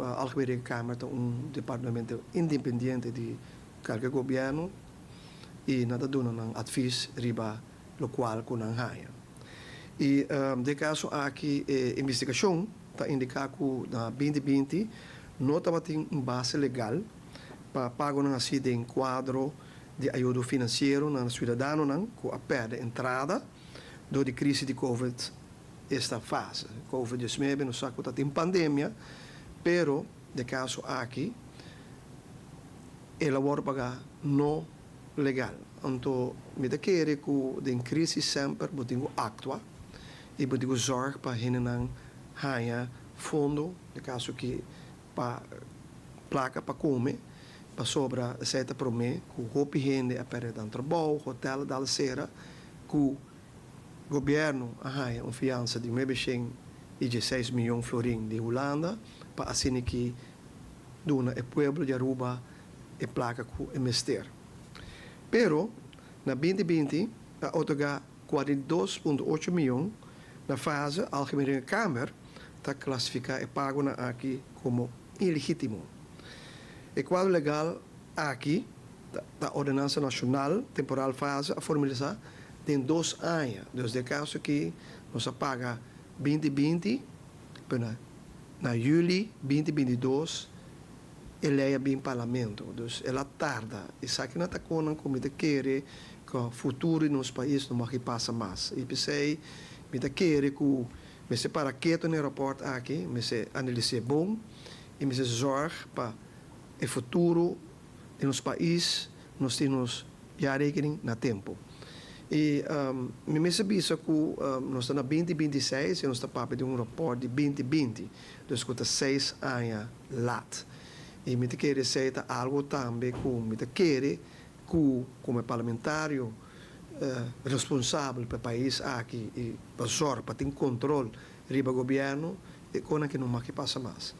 Algemene Câmara tem departamento independente de qualquer governo e nada dona ng advies riba lo qual com ang haya. E de caso aqui investigação está indicando na 2020 não estava tem base legal para pago ng assim de quadro de ajuda financeiro na cidadano ng com a perda entrada do de crise de Covid esta fase. Covid-19 não sabe que tem pandemia, pero de caso aqui elabora pagar não legal. Então, me da querer que de crise sempre botingo actua e botingo zorg para hinan haya fundo, de caso que para placa para comer, para sobra certa promê, que o hopi rende a perda de trabalho, hotel da cera, que o governo haya uma fiança de 916 milhões de florim de Holanda, para assim que dona o pueblo de Aruba e placa com o mester. Pero, na 2020, a otorgar 42,8 milhões na fase, a Algemene Câmara está classificando e pago na aqui como ilegítimo. O quadro legal aqui, da Ordenança Nacional Temporal Fase, a formalizar tem 2 anos. Desde o caso que nós paga 2020, na julho 2022, ele é bem parlamento. Então, ela tarda. E sabe que não está com a comida querer que o futuro nos países não vai passar mais. E pensei, me está querer que me se para quieto no aeroporto aqui, me se analisar bom e me se zorg para o futuro nos países, nós temos já rekening na tempo. E me sabia que nós estamos em 2026 e nós estamos para um rapport de 2020. Então, está 6 anos lat. E me quer receita algo também que me quer que como parlamentário responsável para o país aqui e para ter controle riba governo e com que não mais que passa mais.